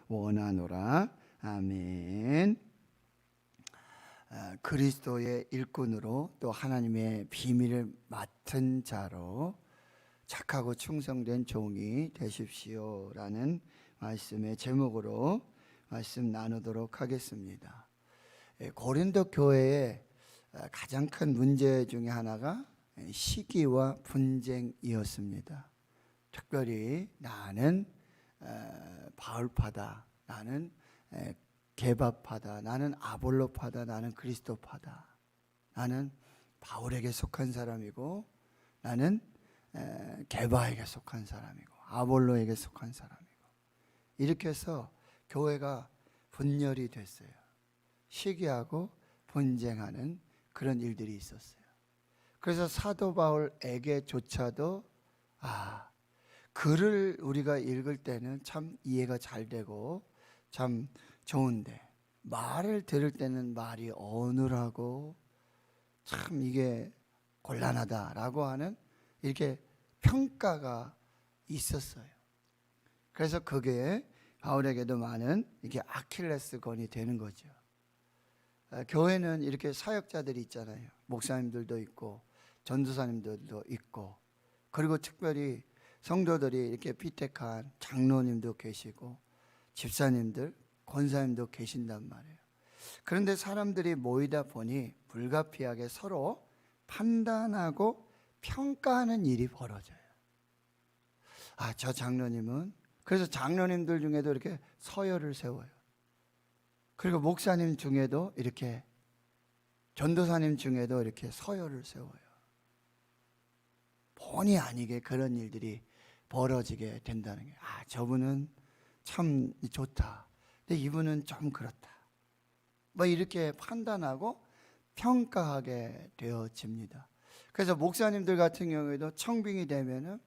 원하노라. 아멘. 그리스도의 일꾼으로 또 하나님의 비밀을 맡은 자로 착하고 충성된 종이 되십시오라는 말씀의 제목으로 말씀 나누도록 하겠습니다. 고린도 교회의 가장 큰 문제 중에 하나가 시기와 분쟁이었습니다. 특별히 나는 바울파다, 나는 게바파다, 나는 아볼로파다, 나는 그리스도파다, 나는 바울에게 속한 사람이고 나는 게바에게 속한 사람이고 아볼로에게 속한 사람이고, 이렇게 해서 교회가 분열이 됐어요. 시기하고 분쟁하는 그런 일들이 있었어요. 그래서 사도 바울에게조차도 글을 우리가 읽을 때는 참 이해가 잘 되고 참 좋은데 말을 들을 때는 말이 어눌하고 참 이게 곤란하다라고 하는 이렇게 평가가 있었어요. 그래서 그게 바울에게도 많은 이게 아킬레스건이 되는 거죠. 교회는 이렇게 사역자들이 있잖아요. 목사님들도 있고 전도사님들도 있고, 그리고 특별히 성도들이 이렇게 피택한 장로님도 계시고 집사님들, 권사님도 계신단 말이에요. 그런데 사람들이 모이다 보니 불가피하게 서로 판단하고 평가하는 일이 벌어져요. 저 장로님은, 그래서 장로님들 중에도 이렇게 서열을 세워요. 그리고 목사님 중에도 이렇게, 전도사님 중에도 이렇게 서열을 세워요. 본의 아니게 그런 일들이 벌어지게 된다는 게, 저분은 참 좋다, 근데 이분은 좀 그렇다, 뭐 이렇게 판단하고 평가하게 되어집니다. 그래서 목사님들 같은 경우에도 청빙이 되면은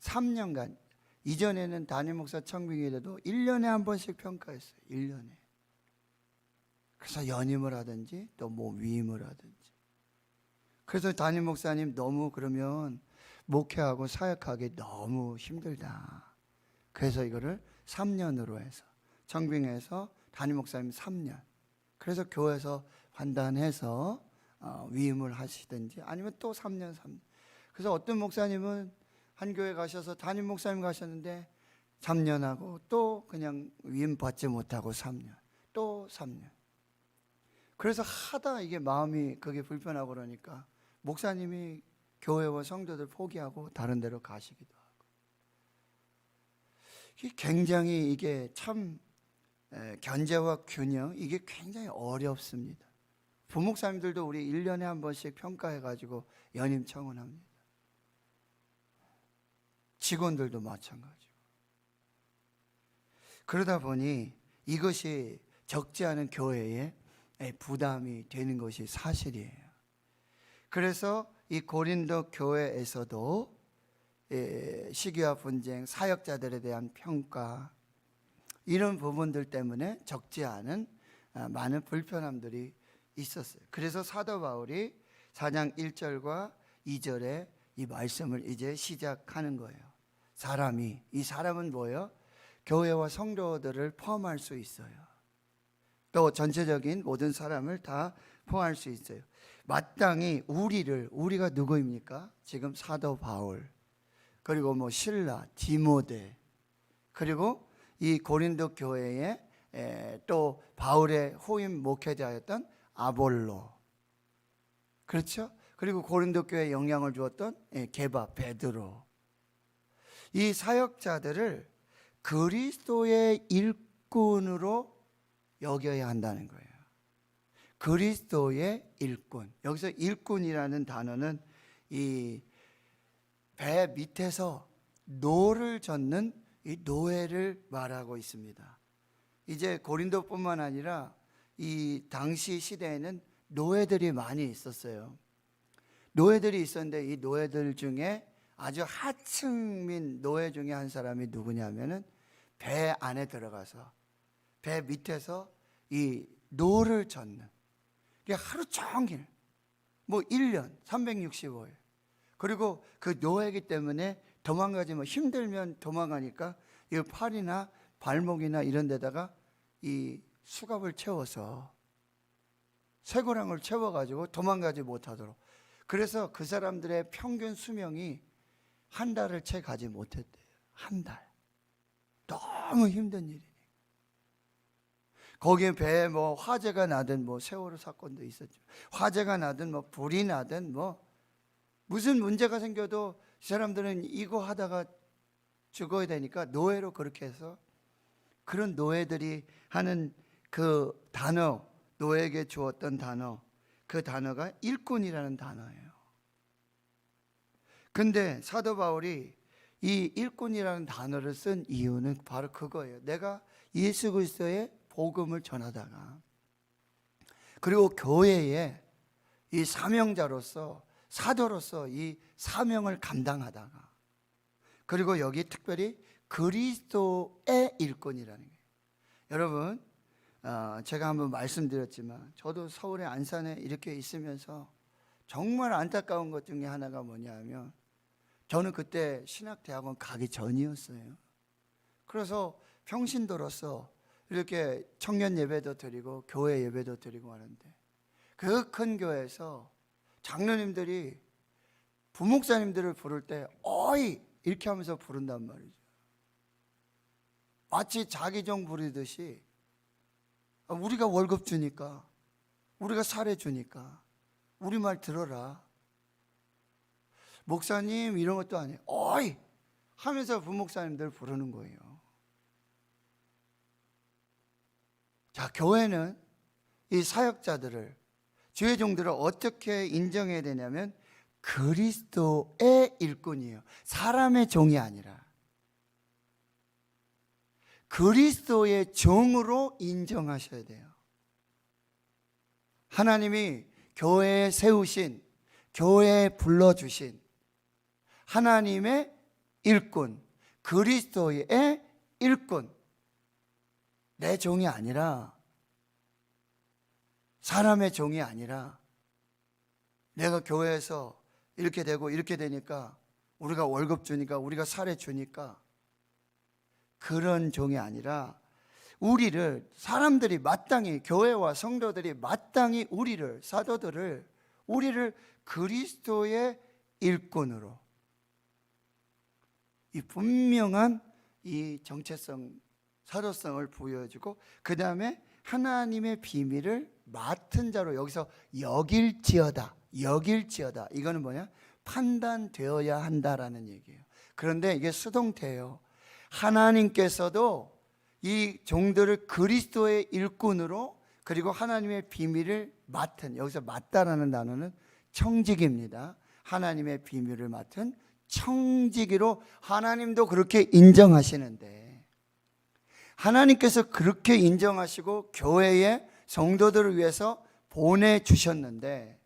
3년간, 이전에는 담임 목사 청빙이 돼도 1년에 한 번씩 평가했어요. 1년에. 그래서 연임을 하든지 또 뭐 위임을 하든지. 그래서 담임 목사님 너무 그러면 목회하고 사역하기 너무 힘들다. 그래서 이거를 3년으로 해서 청빙해서 담임 목사님 3년. 그래서 교회에서 판단해서 위임을 하시든지 아니면 또 3년. 그래서 어떤 목사님은 한 교회 가셔서 담임 목사님 가셨는데 3년 하고 또 그냥 위임 받지 못하고 3년, 또 3년. 그래서 하다 이게 마음이 그게 불편하고 그러니까 목사님이 교회와 성도들 포기하고 다른 데로 가시기도 하고. 굉장히 이게 참 견제와 균형, 이게 굉장히 어렵습니다. 부목사님들도 우리 1년에 한 번씩 평가해가지고 연임 청원합니다. 직원들도 마찬가지고. 그러다 보니 이것이 적지 않은 교회에 부담이 되는 것이 사실이에요. 그래서 이 고린도 교회에서도 시기와 분쟁, 사역자들에 대한 평가, 이런 부분들 때문에 적지 않은 많은 불편함들이 있었어요. 그래서 사도 바울이 4장 1절과 2절에 이 말씀을 이제 시작하는 거예요. 이 사람은 뭐예요? 교회와 성도들을 포함할 수 있어요. 또 전체적인 모든 사람을 다 포함할 수 있어요. 마땅히 우리가 누구입니까? 지금 사도 바울, 그리고 뭐 실라, 디모데, 그리고 이 고린도 교회에 또 바울의 후임 목회자였던 아볼로, 그렇죠? 그리고 고린도 교회에 영향을 주었던 게바, 베드로, 이 사역자들을 그리스도의 일꾼으로 여겨야 한다는 거예요. 그리스도의 일꾼. 여기서 일꾼이라는 단어는 이 배 밑에서 노를 젓는 이 노예를 말하고 있습니다. 이제 고린도뿐만 아니라 이 당시 시대에는 노예들이 많이 있었어요. 노예들이 있었는데 이 노예들 중에 아주 하층민 노예 중에 한 사람이 누구냐면은 배 안에 들어가서 배 밑에서 이 노를 젓는, 하루 종일 뭐 1년 365일, 그리고 그 노예이기 때문에 도망가지 힘들면 도망가니까 이 팔이나 발목이나 이런 데다가 이 수갑을 채워서 쇠고랑을 채워가지고 도망가지 못하도록. 그래서 그 사람들의 평균 수명이 한 달을 채 가지 못했대요. 한 달. 너무 힘든 일이니. 거기에 배에 뭐 화재가 나든 뭐 세월호 사건도 있었죠. 화재가 나든 뭐 불이 나든 뭐 무슨 문제가 생겨도 이 사람들은 이거 하다가 죽어야 되니까 노예로 그렇게 해서, 그런 노예들이 하는 그 단어, 노예에게 주었던 단어, 그 단어가 일꾼이라는 단어예요. 근데 사도 바울이 이 일꾼이라는 단어를 쓴 이유는 바로 그거예요. 내가 예수 그리스도의 복음을 전하다가, 그리고 교회에 이 사명자로서, 사도로서 이 사명을 감당하다가, 그리고 여기 특별히 그리스도의 일꾼이라는 거예요. 여러분, 제가 한번 말씀드렸지만 저도 서울의 안산에 이렇게 있으면서 정말 안타까운 것 중에 하나가 뭐냐면, 저는 그때 신학대학원 가기 전이었어요. 그래서 평신도로서 이렇게 청년 예배도 드리고 교회 예배도 드리고 하는데, 그 큰 교회에서 장로님들이 부목사님들을 부를 때 어이 이렇게 하면서 부른단 말이죠. 마치 자기 종 부르듯이, 우리가 월급 주니까, 우리가 사례 주니까 우리 말 들어라. 목사님 이런 것도 아니에요. 어이 하면서 부목사님들 부르는 거예요. 자, 교회는 이 사역자들을, 주의 종들을 어떻게 인정해야 되냐면 그리스도의 일꾼이에요. 사람의 종이 아니라 그리스도의 종으로 인정하셔야 돼요. 하나님이 교회에 세우신, 교회에 불러주신 하나님의 일꾼, 그리스도의 일꾼, 내 종이 아니라, 사람의 종이 아니라, 내가 교회에서 이렇게 되고 이렇게 되니까, 우리가 월급 주니까, 우리가 사례 주니까, 그런 종이 아니라 우리를, 사람들이 마땅히, 교회와 성도들이 마땅히 우리를, 사도들을, 우리를 그리스도의 일꾼으로, 이 분명한 이 정체성, 사도성을 부여해주고, 그 다음에 하나님의 비밀을 맡은 자로, 여기서 여길지어다, 여길지어다, 이거는 뭐냐? 판단되어야 한다라는 얘기예요. 그런데 이게 수동태예요. 하나님께서도 이 종들을 그리스도의 일꾼으로, 그리고 하나님의 비밀을 맡은, 여기서 맡다라는 단어는 청지기입니다. 하나님의 비밀을 맡은 청지기로 하나님도 그렇게 인정하시는데, 하나님께서 그렇게 인정하시고 교회의 성도들을 위해서 보내주셨는데,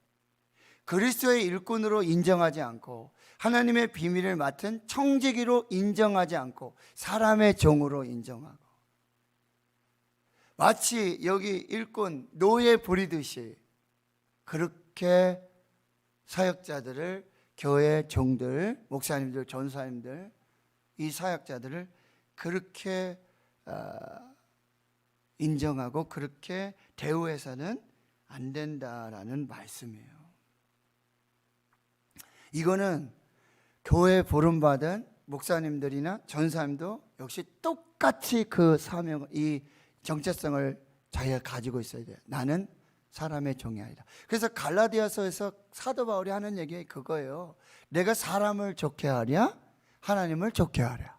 그리스도의 일꾼으로 인정하지 않고 하나님의 비밀을 맡은 청지기로 인정하지 않고 사람의 종으로 인정하고, 마치 여기 일꾼 노예 부리듯이 그렇게 사역자들을, 교회 종들, 목사님들, 전사님들, 이 사역자들을 그렇게 인정하고 그렇게 대우해서는 안 된다라는 말씀이에요. 이거는 교회 부름받은 목사님들이나 전사님도 역시 똑같이 그 사명, 이 정체성을 자기가 가지고 있어야 돼요. 나는 사람의 종이 아니다. 그래서 갈라디아서에서 사도 바울이 하는 얘기 그거예요. 내가 사람을 좋게 하랴, 하나님을 좋게 하랴.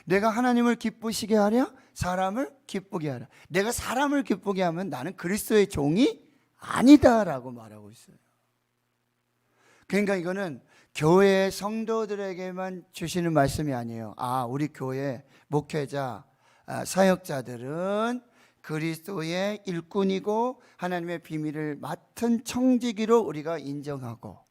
내가 하나님을 기쁘시게 하랴, 사람을 기쁘게 하랴. 내가 사람을 기쁘게 하면 나는 그리스도의 종이 아니다라고 말하고 있어요. 그러니까 이거는 교회 성도들에게만 주시는 말씀이 아니에요. 우리 교회 목회자, 사역자들은 그리스도의 일꾼이고 하나님의 비밀을 맡은 청지기로 우리가 인정하고,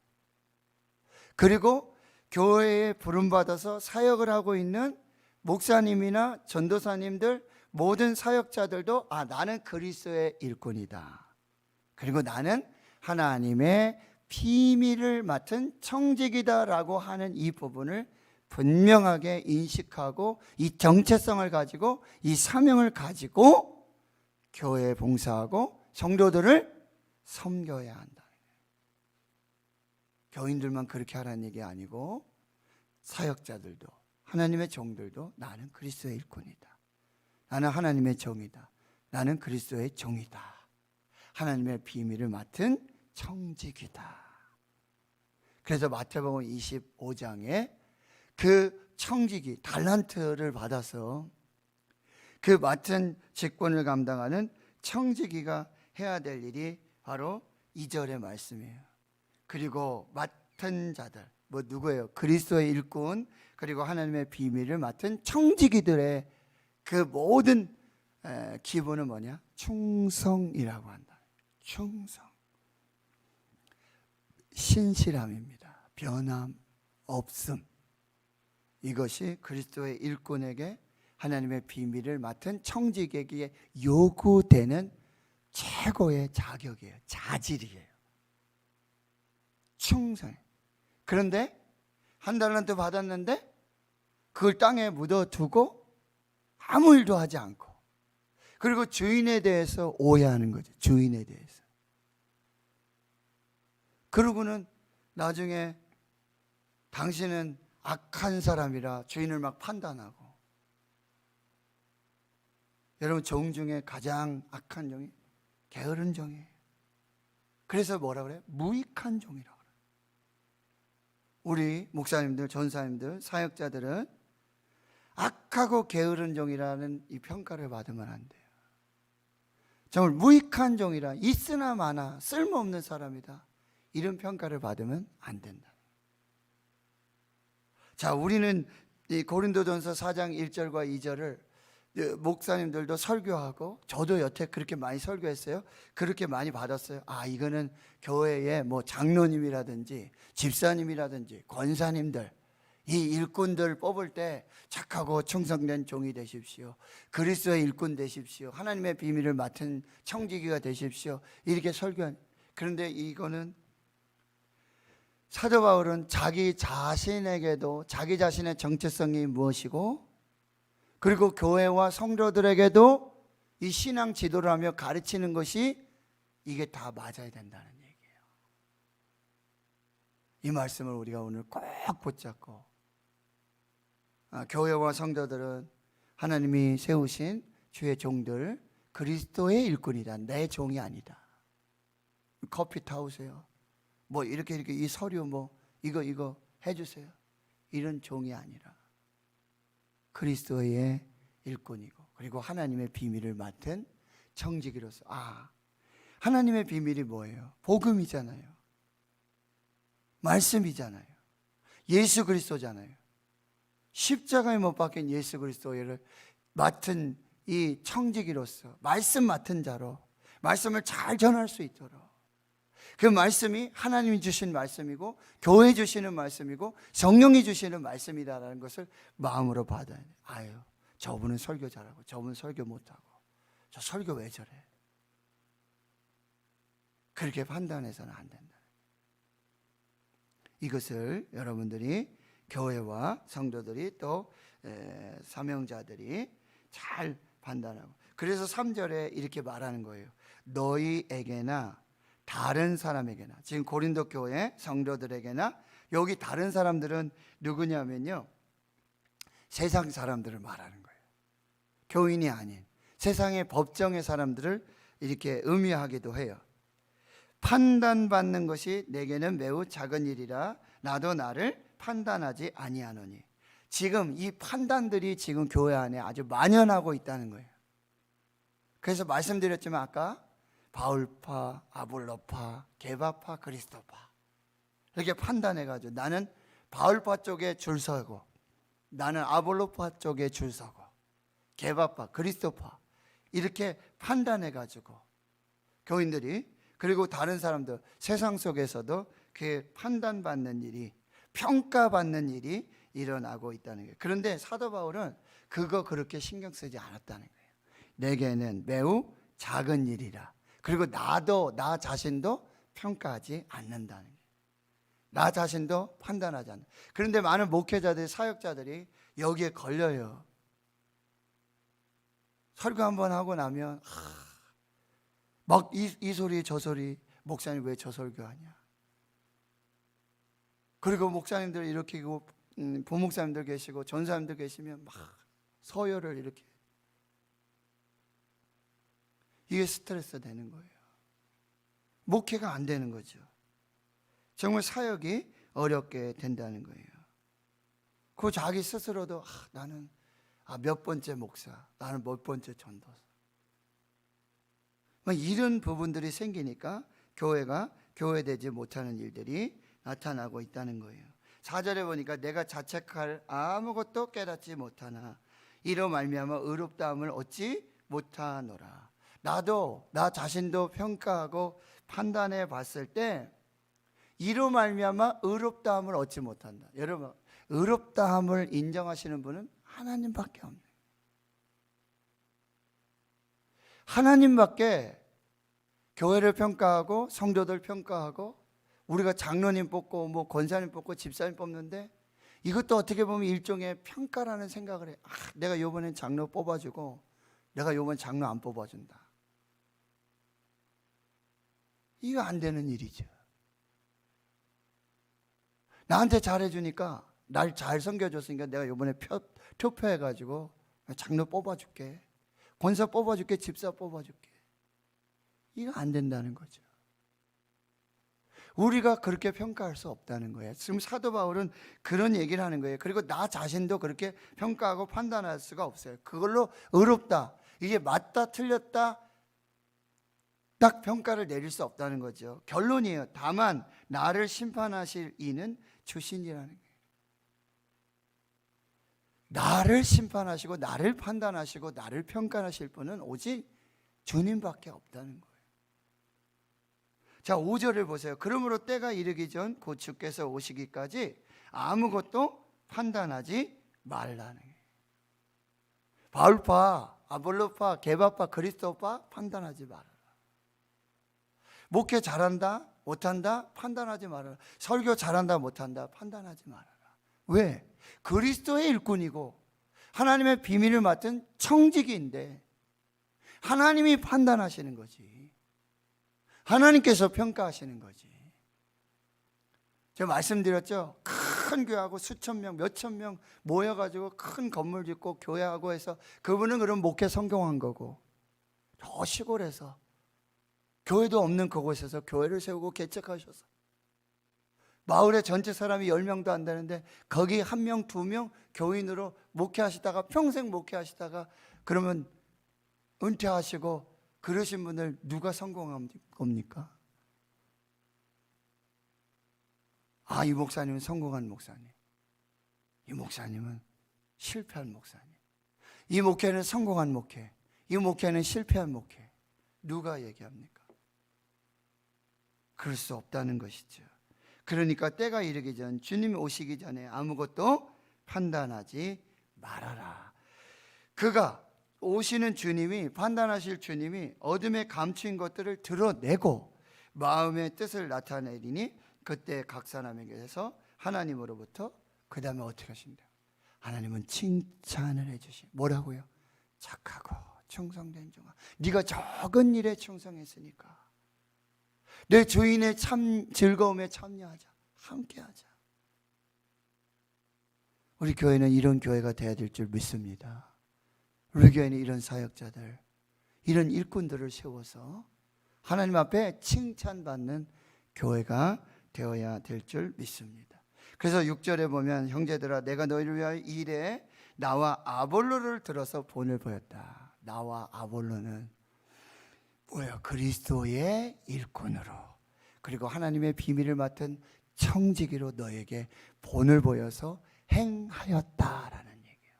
그리고 교회에 부름받아서 사역을 하고 있는 목사님이나 전도사님들, 모든 사역자들도 나는 그리스도의 일꾼이다, 그리고 나는 하나님의 비밀을 맡은 청지기다라고 하는 이 부분을 분명하게 인식하고 이 정체성을 가지고 이 사명을 가지고 교회에 봉사하고 성도들을 섬겨야 한다. 교인들만 그렇게 하라는 얘기 아니고 사역자들도, 하나님의 종들도 나는 그리스도의 일꾼이다. 나는 하나님의 종이다. 나는 그리스도의 종이다. 하나님의 비밀을 맡은 청직이다. 그래서 마태복음 25장에 그 청직이 달란트를 받아서 그 맡은 직분을 감당하는 청지기가 해야 될 일이 바로 2절의 말씀이에요. 그리고 맡은 자들, 뭐 누구예요? 그리스도의 일꾼, 그리고 하나님의 비밀을 맡은 청지기들의 그 모든 기본은 뭐냐? 충성이라고 한다. 충성. 신실함입니다. 변함 없음. 이것이 그리스도의 일꾼에게 하나님의 비밀을 맡은 청지기에게 요구되는 최고의 자격이에요. 자질이에요. 충성. 그런데 한 달란트 받았는데 그걸 땅에 묻어두고 아무 일도 하지 않고, 그리고 주인에 대해서 오해하는 거죠. 주인에 대해서. 그러고는 나중에 당신은 악한 사람이라 주인을 막 판단하고. 여러분, 종 중에 가장 악한 종이 게으른 종이에요. 그래서 뭐라 그래요? 무익한 종이라고 그래요. 우리 목사님들, 전사님들, 사역자들은 악하고 게으른 종이라는 이 평가를 받으면 안 돼요. 정말 무익한 종이라, 있으나 마나 쓸모없는 사람이다, 이런 평가를 받으면 안 된다. 자, 우리는 이 고린도전서 4장 1절과 2절을 목사님들도 설교하고, 저도 여태 그렇게 많이 설교했어요. 그렇게 많이 받았어요. 아, 이거는 교회에 뭐 장로님이라든지 집사님이라든지 권사님들, 이 일꾼들 뽑을 때 착하고 충성된 종이 되십시오. 그리스도의 일꾼 되십시오. 하나님의 비밀을 맡은 청지기가 되십시오. 이렇게 설교한. 그런데 이거는 사도 바울은 자기 자신에게도 자기 자신의 정체성이 무엇이고, 그리고 교회와 성도들에게도 이 신앙 지도를 하며 가르치는 것이 이게 다 맞아야 된다는 얘기예요. 이 말씀을 우리가 오늘 꼭 붙잡고, 교회와 성도들은 하나님이 세우신 주의 종들, 그리스도의 일꾼이다. 내 종이 아니다. 커피 타오세요. 뭐 이렇게 이 서류 뭐 이거 해주세요. 이런 종이 아니라 그리스도의 일꾼이고, 그리고 하나님의 비밀을 맡은 청지기로서. 하나님의 비밀이 뭐예요? 복음이잖아요. 말씀이잖아요. 예수 그리스도잖아요. 십자가에 못 박힌 예수 그리스도를 맡은 이 청지기로서, 말씀 맡은 자로 말씀을 잘 전할 수 있도록, 그 말씀이 하나님이 주신 말씀이고 교회 주시는 말씀이고 성령이 주시는 말씀이다라는 것을 마음으로 받아야 돼요. 저분은 설교 잘하고 저분은 설교 못하고, 저 설교 왜 저래? 그렇게 판단해서는 안 된다. 이것을 여러분들이, 교회와 성도들이, 또 사명자들이 잘 판단하고, 그래서 3절에 이렇게 말하는 거예요. 너희에게나 다른 사람에게나, 지금 고린도 교회 성도들에게나, 여기 다른 사람들은 누구냐면요, 세상 사람들을 말하는 거예요. 교인이 아닌 세상의 법정의 사람들을 이렇게 의미하기도 해요. 판단받는 것이 내게는 매우 작은 일이라 나도 나를 판단하지 아니하노니. 지금 이 판단들이 지금 교회 안에 아주 만연하고 있다는 거예요. 그래서 말씀드렸지만 아까 바울파, 아볼로파, 게바파, 그리스도파, 이렇게 판단해가지고 나는 바울파 쪽에 줄 서고, 나는 아볼로파 쪽에 줄 서고, 게바파, 그리스도파, 이렇게 판단해가지고 교인들이, 그리고 다른 사람들, 세상 속에서도 그 판단받는 일이, 평가받는 일이 일어나고 있다는 거예요. 그런데 사도 바울은 그거 그렇게 신경 쓰지 않았다는 거예요. 내게는 매우 작은 일이라, 그리고 나도, 나 자신도 평가하지 않는다는 거예요. 나 자신도 판단하지 않는다. 그런데 많은 목회자들, 사역자들이 여기에 걸려요. 설교 한번 하고 나면 막 이 소리 저 소리, 목사님 왜 저 설교하냐. 그리고 목사님들 이렇게 부목사님들 계시고 전사님들 계시면 막 서열을 이렇게. 이게 스트레스 되는 거예요. 목회가 안 되는 거죠. 정말 사역이 어렵게 된다는 거예요. 그 자기 스스로도 나는 몇 번째 목사, 나는 몇 번째 전도사. 이런 부분들이 생기니까 교회가 교회되지 못하는 일들이 나타나고 있다는 거예요. 4절에 보니까 내가 자책할 아무것도 깨닫지 못하나 이로 말미암아 의롭다함을 얻지 못하노라. 나도 나 자신도 평가하고 판단해 봤을 때 이로 말미암아 의롭다함을 얻지 못한다. 여러분, 의롭다함을 인정하시는 분은 하나님밖에 없네요. 하나님밖에 교회를 평가하고 성도들 평가하고 우리가 장로님 뽑고 권사님 뽑고 집사님 뽑는데 이것도 어떻게 보면 일종의 평가라는 생각을 해. 내가 이번엔 장로 뽑아주고 내가 이번 장로 안 뽑아준다. 이거 안 되는 일이죠. 나한테 잘해주니까 날 잘 섬겨줬으니까 내가 이번에 투표해가지고 장로 뽑아줄게, 권사 뽑아줄게, 집사 뽑아줄게. 이거 안 된다는 거죠. 우리가 그렇게 평가할 수 없다는 거예요. 지금 사도 바울은 그런 얘기를 하는 거예요. 그리고 나 자신도 그렇게 평가하고 판단할 수가 없어요. 그걸로 의롭다, 이게 맞다 틀렸다 딱 평가를 내릴 수 없다는 거죠. 결론이에요. 다만 나를 심판하실 이는 주신이라는 거예요. 나를 심판하시고 나를 판단하시고 나를 평가하실 분은 오직 주님밖에 없다는 거예요. 자, 5절을 보세요. 그러므로 때가 이르기 전 곧 주께서 오시기까지 아무것도 판단하지 말라는 거예요. 바울파, 아볼로파, 게바파, 그리스도파 판단하지 말아라. 목회 잘한다, 못한다, 판단하지 말아라. 설교 잘한다, 못한다, 판단하지 말아라. 왜? 그리스도의 일꾼이고 하나님의 비밀을 맡은 청지기인데 하나님이 판단하시는 거지. 하나님께서 평가하시는 거지. 제가 말씀드렸죠. 큰 교회하고 수천 명, 몇천 명 모여가지고 큰 건물 짓고 교회하고 해서 그분은 그런 목회 성공한 거고, 저 시골에서 교회도 없는 그곳에서 교회를 세우고 개척하셔서 마을에 전체 사람이 10명도 안 되는데 거기 1명, 2명 교인으로 목회하시다가 평생 목회하시다가 그러면 은퇴하시고 그러신 분을 누가 성공한 겁니까? 이 목사님은 성공한 목사님, 이 목사님은 실패한 목사님, 이 목회는 성공한 목회, 이 목회는 실패한 목회. 누가 얘기합니까? 그럴 수 없다는 것이죠. 그러니까 때가 이르기 전, 주님이 오시기 전에 아무것도 판단하지 말아라. 그가 오시는 주님이, 판단하실 주님이 어둠에 감추인 것들을 드러내고 마음의 뜻을 나타내리니 그때 각 사람에게서 하나님으로부터 그 다음에 어떻게 하신다? 하나님은 칭찬을 해주시. 뭐라고요? 착하고 충성된 종아, 네가 적은 일에 충성했으니까 내 주인의 참 즐거움에 참여하자, 함께하자. 우리 교회는 이런 교회가 되어야 될 줄 믿습니다. 우리 교회는 이런 사역자들, 이런 일꾼들을 세워서 하나님 앞에 칭찬받는 교회가 되어야 될 줄 믿습니다. 그래서 6절에 보면 형제들아 내가 너희를 위하여 이 일에 나와 아볼로를 들어서 본을 보였다. 나와 아볼로는 뭐야? 그리스도의 일꾼으로, 그리고 하나님의 비밀을 맡은 청지기로 너에게 본을 보여서 행하였다라는 얘기예요.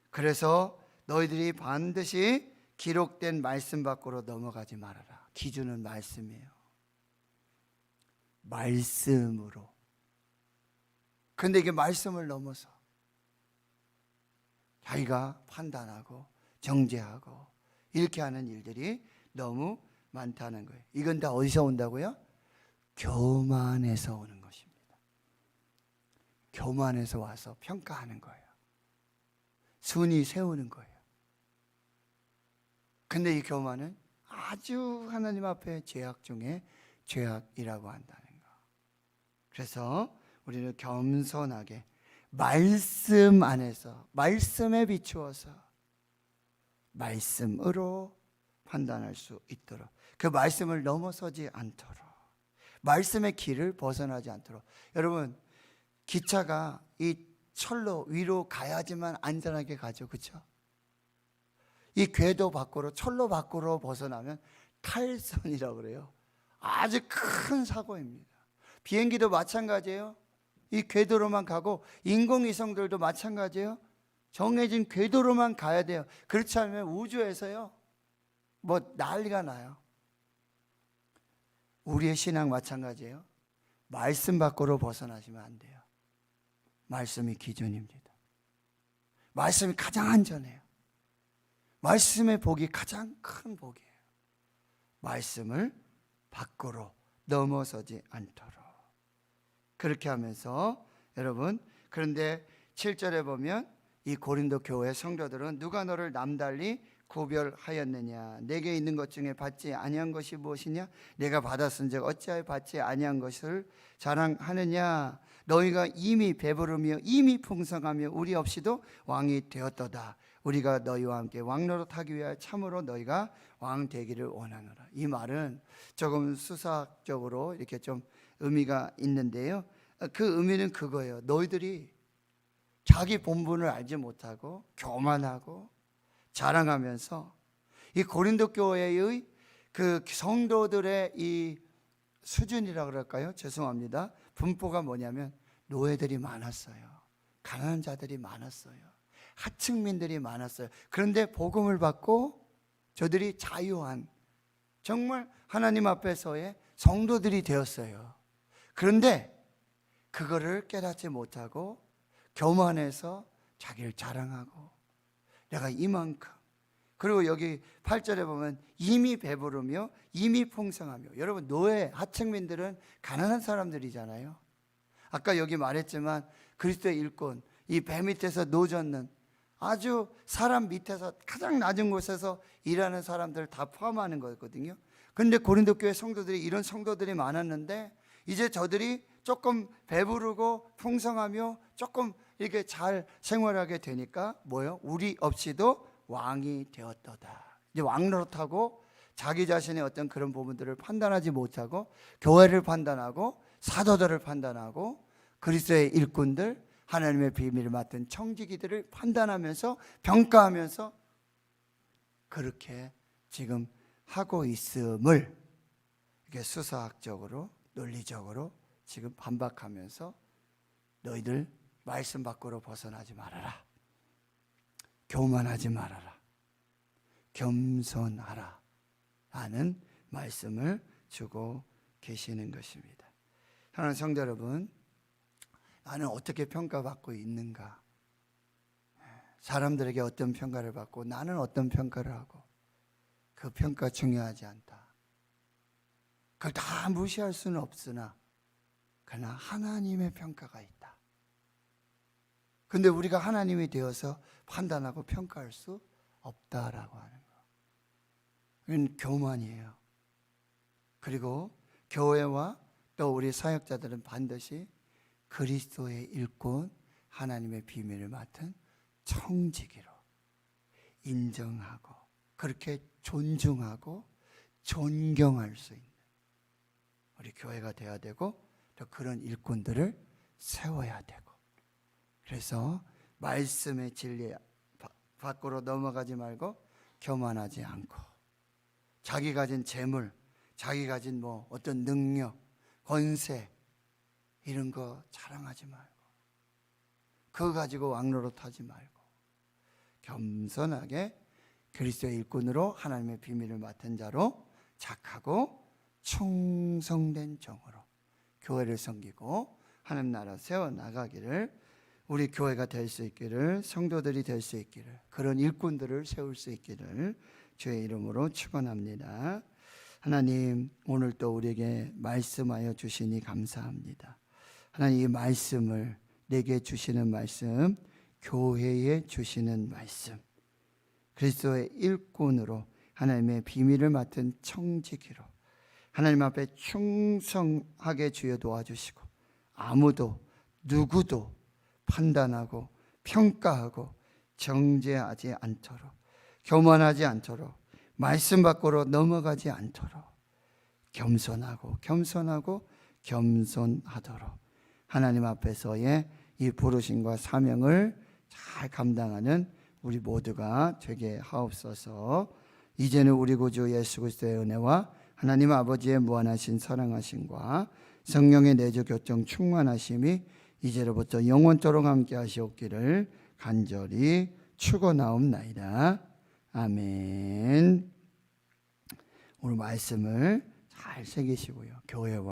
그래서 너희들이 반드시 기록된 말씀 밖으로 넘어가지 말아라. 기준은 말씀이에요. 말씀으로. 근데 이게 말씀을 넘어서 자기가 판단하고 정죄하고 이렇게 하는 일들이 너무 많다는 거예요. 이건 다 어디서 온다고요? 교만에서 오는 것입니다. 교만에서 와서 평가하는 거예요. 순위 세우는 거예요. 근데 이 교만은 아주 하나님 앞에 죄악 중에 죄악이라고 한다는 거. 그래서 우리는 겸손하게 말씀 안에서, 말씀에 비추어서 말씀으로 판단할 수 있도록, 그 말씀을 넘어서지 않도록, 말씀의 길을 벗어나지 않도록. 여러분, 기차가 이 철로 위로 가야지만 안전하게 가죠. 그렇죠? 이 궤도 밖으로, 철로 밖으로 벗어나면 탈선이라고 그래요. 아주 큰 사고입니다. 비행기도 마찬가지예요. 이 궤도로만 가고 인공위성들도 마찬가지예요. 정해진 궤도로만 가야 돼요. 그렇지 않으면 우주에서요 뭐 난리가 나요. 우리의 신앙 마찬가지예요. 말씀 밖으로 벗어나시면 안 돼요. 말씀이 기준입니다. 말씀이 가장 안전해요. 말씀의 복이 가장 큰 복이에요. 말씀을 밖으로 넘어서지 않도록. 그렇게 하면서 여러분, 그런데 7절에 보면 이 고린도 교회 성도들은 누가 너를 남달리 구별하였느냐? 내게 있는 것 중에 받지 아니한 것이 무엇이냐? 내가 받았은즉 어찌하여 받지 아니한 것을 자랑하느냐? 너희가 이미 배부르며 이미 풍성하며 우리 없이도 왕이 되었도다. 우리가 너희와 함께 왕노릇하기 위하여 참으로 너희가 왕 되기를 원하노라. 이 말은 조금 수사학적으로 이렇게 좀 의미가 있는데요. 그 의미는 그거예요. 너희들이 자기 본분을 알지 못하고 교만하고 자랑하면서 이 고린도 교회의 그 성도들의 이 수준이라고 그럴까요? 죄송합니다. 분포가 뭐냐면 노예들이 많았어요. 가난한 자들이 많았어요. 하층민들이 많았어요. 그런데 복음을 받고 저들이 자유한 정말 하나님 앞에서의 성도들이 되었어요. 그런데 그거를 깨닫지 못하고 교만해서 자기를 자랑하고 내가 이만큼, 그리고 여기 8절에 보면 이미 배부르며 이미 풍성하며. 여러분, 노예 하층민들은 가난한 사람들이잖아요. 아까 여기 말했지만 그리스도의 일꾼, 이 배 밑에서 노젓는 아주 사람 밑에서 가장 낮은 곳에서 일하는 사람들을 다 포함하는 거거든요. 그런데 고린도 교회 성도들이 이런 성도들이 많았는데 이제 저들이 조금 배부르고 풍성하며 조금 이렇게 잘 생활하게 되니까 뭐요? 우리 없이도 왕이 되었도다. 이제 왕노릇하고 자기 자신의 어떤 그런 부분들을 판단하지 못하고 교회를 판단하고 사도들을 판단하고 그리스도의 일꾼들, 하나님의 비밀을 맡은 청지기들을 판단하면서 평가하면서 그렇게 지금 하고 있음을 이렇게 수사학적으로 논리적으로 지금 반박하면서 너희들 말씀 밖으로 벗어나지 말아라. 교만하지 말아라. 겸손하라. 라는 말씀을 주고 계시는 것입니다. 사랑하는 성도 여러분, 나는 어떻게 평가받고 있는가? 사람들에게 어떤 평가를 받고 나는 어떤 평가를 하고, 그 평가 중요하지 않다. 그걸 다 무시할 수는 없으나 그러나 하나님의 평가가 있다. 근데 우리가 하나님이 되어서 판단하고 평가할 수 없다라고 하는 거. 이건 교만이에요. 그리고 교회와 또 우리 사역자들은 반드시 그리스도의 일꾼, 하나님의 비밀을 맡은 청지기로 인정하고 그렇게 존중하고 존경할 수 있는 우리 교회가 되어야 되고, 또 그런 일꾼들을 세워야 되고, 그래서 말씀의 진리 밖으로 넘어가지 말고 교만하지 않고 자기 가진 재물, 자기 가진 뭐 어떤 능력, 권세 이런 거 자랑하지 말고 그거 가지고 왕노릇하지 말고 겸손하게 그리스도의 일꾼으로 하나님의 비밀을 맡은 자로 착하고 충성된 종으로 교회를 섬기고 하나님 나라 세워나가기를, 우리 교회가 될 수 있기를, 성도들이 될 수 있기를, 그런 일꾼들을 세울 수 있기를 주의 이름으로 축원합니다. 하나님, 오늘 또 우리에게 말씀하여 주시니 감사합니다. 하나님, 이 말씀을 내게 주시는 말씀, 교회에 주시는 말씀, 그리스도의 일꾼으로 하나님의 비밀을 맡은 청지기로 하나님 앞에 충성하게 주여 도와주시고, 아무도 누구도 판단하고 평가하고 정죄하지 않도록, 교만하지 않도록, 말씀 밖으로 넘어가지 않도록 겸손하고 겸손하도록 하나님 앞에서의 이 부르심과 사명을 잘 감당하는 우리 모두가 되게 하옵소서. 이제는 우리 구주 예수 그리스도의 은혜와 하나님 아버지의 무한하신 사랑하심과 성령의 내주 교통 충만하심이 이제로부터 영원토록 함께 하시옵기를 간절히 축원하옵나이다. 아멘. 오늘 말씀을 잘 새기시고요. 교회와